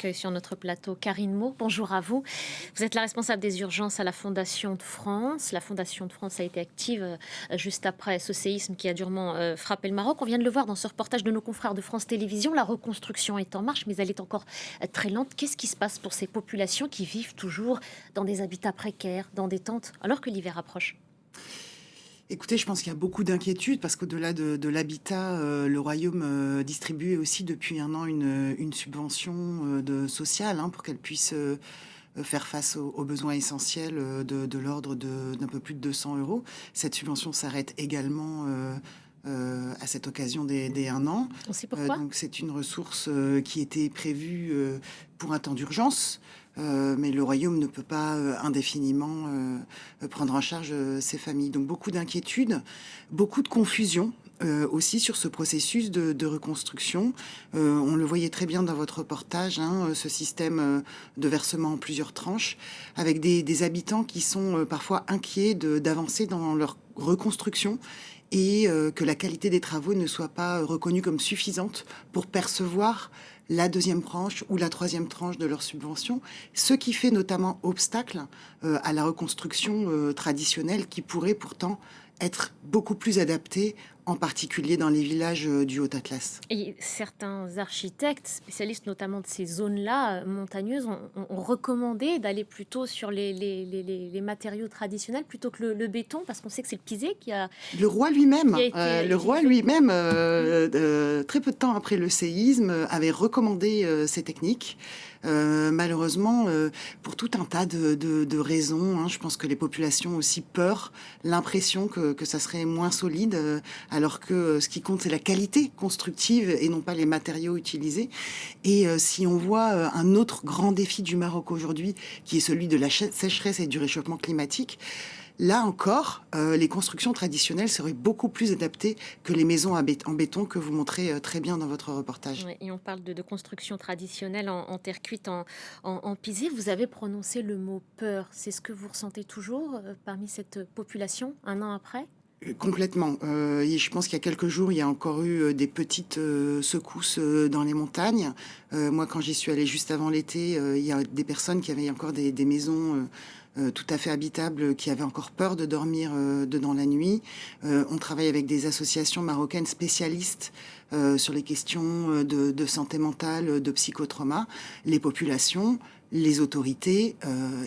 j'accueille sur notre plateau Karine Meaux. Bonjour à vous. Vous êtes la responsable des urgences à la Fondation de France. La Fondation de France a été active juste après ce séisme qui a durement frappé le Maroc. On vient de le voir dans ce reportage de nos confrères de France Télévisions. La reconstruction est en marche, mais elle est encore très lente. Qu'est-ce qui se passe pour ces populations qui vivent toujours dans des habitats précaires, dans des tentes, alors que l'hiver approche ? Écoutez, je pense qu'il y a beaucoup d'inquiétudes parce qu'au-delà de l'habitat, le Royaume distribue aussi depuis un an une subvention sociale pour qu'elle puisse faire face aux besoins essentiels de l'ordre d'un peu plus de 200 euros. Cette subvention s'arrête également à cette occasion des un an. On sait pourquoi ? Donc c'est une ressource qui était prévue pour un temps d'urgence. Mais le Royaume ne peut pas indéfiniment prendre en charge ces familles. Donc beaucoup d'inquiétudes, beaucoup de confusion aussi sur ce processus de reconstruction. On le voyait très bien dans votre reportage, ce système de versement en plusieurs tranches, avec des habitants qui sont parfois inquiets d'avancer dans leur reconstruction et que la qualité des travaux ne soit pas reconnue comme suffisante pour percevoir la deuxième tranche ou la troisième tranche de leur subvention, ce qui fait notamment obstacle à la reconstruction traditionnelle qui pourrait pourtant être beaucoup plus adaptée, en particulier dans les villages du Haut-Atlas. Et certains architectes, spécialistes notamment de ces zones-là montagneuses, ont recommandé d'aller plutôt sur les matériaux traditionnels plutôt que le béton, parce qu'on sait que c'est le pisé qui a... Le roi lui-même, très peu de temps après le séisme, avait recommandé ces techniques. Malheureusement, pour tout un tas de raisons, je pense que les populations ont aussi peur, l'impression que ça serait moins solide, alors que ce qui compte, c'est la qualité constructive et non pas les matériaux utilisés. Et si on voit un autre grand défi du Maroc aujourd'hui, qui est celui de la sécheresse et du réchauffement climatique, là encore, les constructions traditionnelles seraient beaucoup plus adaptées que les maisons en béton que vous montrez très bien dans votre reportage. Oui, et on parle de construction traditionnelle en terre cuite, en pisé. Vous avez prononcé le mot peur. C'est ce que vous ressentez toujours parmi cette population, un an après ? Complètement. Et je pense qu'il y a quelques jours, il y a encore eu des petites secousses dans les montagnes. Moi, quand j'y suis allée juste avant l'été, il y a des personnes qui avaient encore des maisons tout à fait habitables, qui avaient encore peur de dormir dedans la nuit. On travaille avec des associations marocaines spécialistes sur les questions de santé mentale, de psychotrauma. Les populations, les autorités,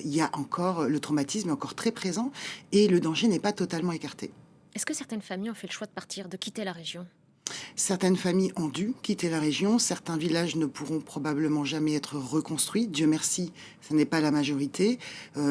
il y a encore, le traumatisme est encore très présent et le danger n'est pas totalement écarté. Est-ce que certaines familles ont fait le choix de partir, de quitter la région ? Certaines familles ont dû quitter la région, certains villages ne pourront probablement jamais être reconstruits. Dieu merci, ce n'est pas la majorité.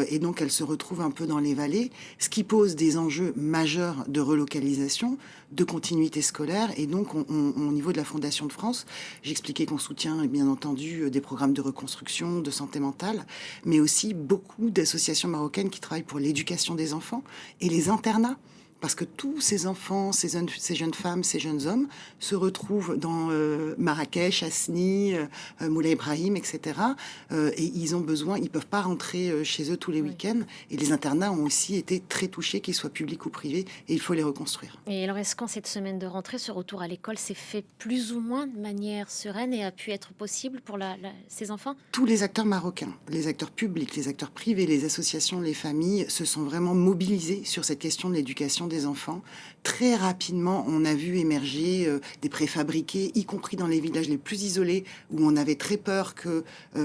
Et donc elles se retrouvent un peu dans les vallées, ce qui pose des enjeux majeurs de relocalisation, de continuité scolaire. Et donc au niveau de la Fondation de France, j'expliquais qu'on soutient bien entendu des programmes de reconstruction, de santé mentale, mais aussi beaucoup d'associations marocaines qui travaillent pour l'éducation des enfants et les internats. Parce que tous ces enfants, ces jeunes femmes, ces jeunes hommes se retrouvent dans Marrakech, Asni, Moulay Ibrahim, etc. Et ils ont besoin, ils peuvent pas rentrer chez eux tous les week-ends. Et les internats ont aussi été très touchés, qu'ils soient publics ou privés, et il faut les reconstruire. Et alors, est-ce qu'en cette semaine de rentrée, ce retour à l'école s'est fait plus ou moins de manière sereine et a pu être possible pour ces enfants ? Tous les acteurs marocains, les acteurs publics, les acteurs privés, les associations, les familles, se sont vraiment mobilisés sur cette question de l'éducation des enfants. Très rapidement, on a vu émerger des préfabriqués, y compris dans les villages les plus isolés, où on avait très peur que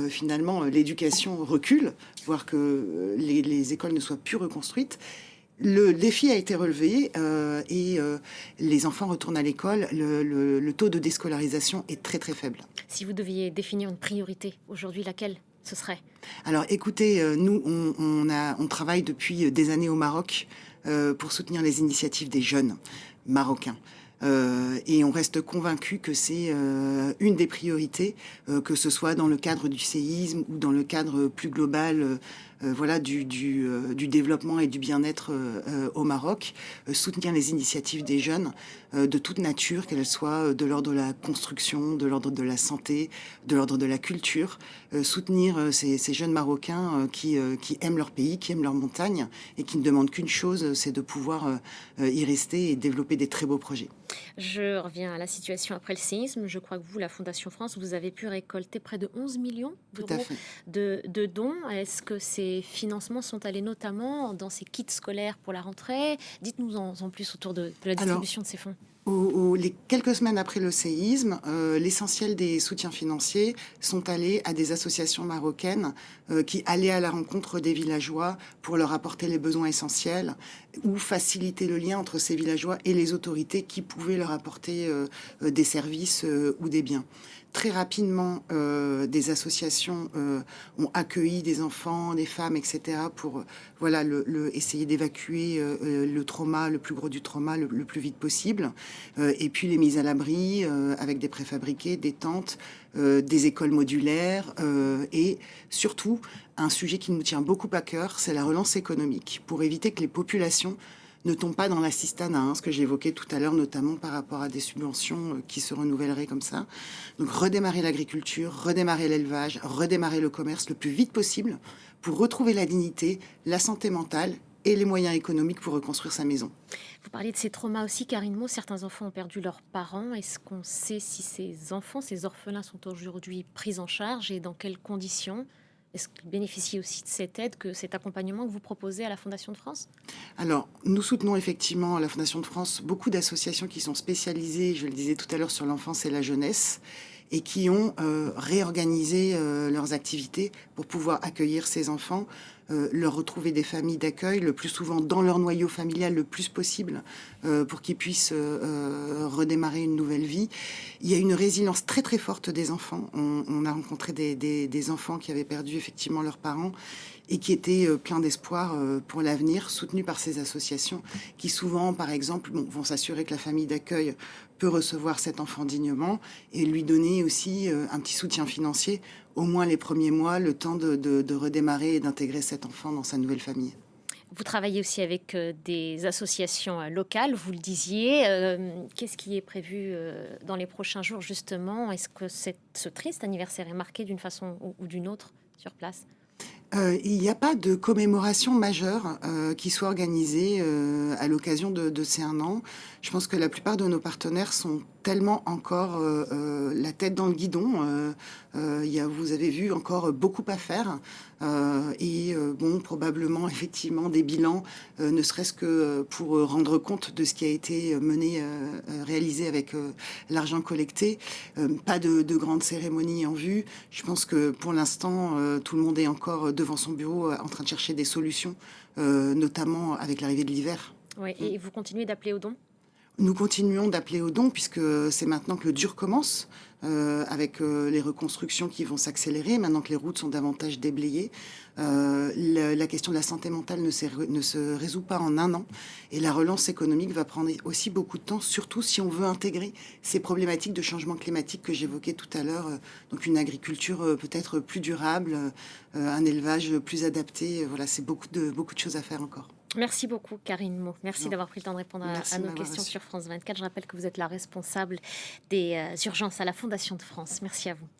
finalement l'éducation recule, voire que les écoles ne soient plus reconstruites. Le défi a été relevé et les enfants retournent à l'école. Le taux de déscolarisation est très très faible. Si vous deviez définir une priorité aujourd'hui, laquelle ce serait ? Alors écoutez, nous on travaille depuis des années au Maroc pour soutenir les initiatives des jeunes marocains. Et on reste convaincu que c'est une des priorités, que ce soit dans le cadre du séisme ou dans le cadre plus global du développement et du bien-être au Maroc. Soutenir les initiatives des jeunes de toute nature, qu'elles soient de l'ordre de la construction, de l'ordre de la santé, de l'ordre de la culture. Soutenir ces jeunes Marocains qui aiment leur pays, qui aiment leur montagne et qui ne demandent qu'une chose, c'est de pouvoir y rester et développer des très beaux projets. Je reviens à la situation après le séisme. Je crois que vous, la Fondation France, vous avez pu récolter près de 11 millions Tout à d'euros fait. de dons. Est-ce que ces financements sont allés notamment dans ces kits scolaires pour la rentrée? Dites-nous en plus autour de la Alors, distribution de ces fonds. les quelques semaines après le séisme, l'essentiel des soutiens financiers sont allés à des associations marocaines qui allaient à la rencontre des villageois pour leur apporter les besoins essentiels ou faciliter le lien entre ces villageois et les autorités qui pouvaient leur apporter des services ou des biens. Très rapidement, des associations ont accueilli des enfants, des femmes, etc. pour voilà, essayer d'évacuer le trauma, le plus gros du trauma, le plus vite possible. Et puis les mises à l'abri avec des préfabriqués, des tentes, des écoles modulaires et surtout un sujet qui nous tient beaucoup à cœur, c'est la relance économique pour éviter que les populations ne tombent pas dans l'assistanat, hein, ce que j'évoquais tout à l'heure, notamment par rapport à des subventions qui se renouvelleraient comme ça. Donc redémarrer l'agriculture, redémarrer l'élevage, redémarrer le commerce le plus vite possible pour retrouver la dignité, la santé mentale et les moyens économiques pour reconstruire sa maison. Vous parliez de ces traumas aussi, Karine Maud. Certains enfants ont perdu leurs parents. Est-ce qu'on sait si ces enfants, ces orphelins sont aujourd'hui pris en charge et dans quelles conditions? Est-ce qu'ils bénéficient aussi de cette aide, cet accompagnement que vous proposez à la Fondation de France? Alors, nous soutenons effectivement à la Fondation de France beaucoup d'associations qui sont spécialisées, je le disais tout à l'heure, sur l'enfance et la jeunesse et qui ont réorganisé leurs activités pour pouvoir accueillir ces enfants, leur retrouver des familles d'accueil, le plus souvent dans leur noyau familial le plus possible, pour qu'ils puissent redémarrer une nouvelle vie. Il y a une résilience très très forte des enfants. On a rencontré des enfants qui avaient perdu effectivement leurs parents et qui étaient pleins d'espoir pour l'avenir, soutenus par ces associations qui souvent, par exemple, vont s'assurer que la famille d'accueil peut recevoir cet enfant dignement et lui donner aussi un petit soutien financier, au moins les premiers mois, le temps de redémarrer et d'intégrer cet enfant dans sa nouvelle famille. Vous travaillez aussi avec des associations locales, vous le disiez. Qu'est-ce qui est prévu dans les prochains jours, justement? Est-ce que ce triste anniversaire est marqué d'une façon ou d'une autre sur place? Il n'y a pas de commémoration majeure qui soit organisée à l'occasion de ces 1 an. Je pense que la plupart de nos partenaires sont tellement encore la tête dans le guidon. Vous avez vu encore beaucoup à faire. Bon, probablement effectivement des bilans, ne serait-ce que pour rendre compte de ce qui a été mené, réalisé avec l'argent collecté. Pas de grande cérémonie en vue. Je pense que pour l'instant, tout le monde est encore devant son bureau en train de chercher des solutions, notamment avec l'arrivée de l'hiver. Oui, et vous continuez d'appeler aux dons? Nous continuons d'appeler aux dons puisque c'est maintenant que le dur commence, avec les reconstructions qui vont s'accélérer, maintenant que les routes sont davantage déblayées. La question de la santé mentale ne se résout pas en 1 an et la relance économique va prendre aussi beaucoup de temps, surtout si on veut intégrer ces problématiques de changement climatique que j'évoquais tout à l'heure. Donc une agriculture peut-être plus durable, un élevage plus adapté. Voilà, c'est beaucoup de choses à faire encore. Merci beaucoup, Karine Maud. Merci Non. d'avoir pris le temps de répondre Merci à de nos m'avoir questions reçu. sur France 24. Je rappelle que vous êtes la responsable des urgences à la Fondation de France. Merci à vous.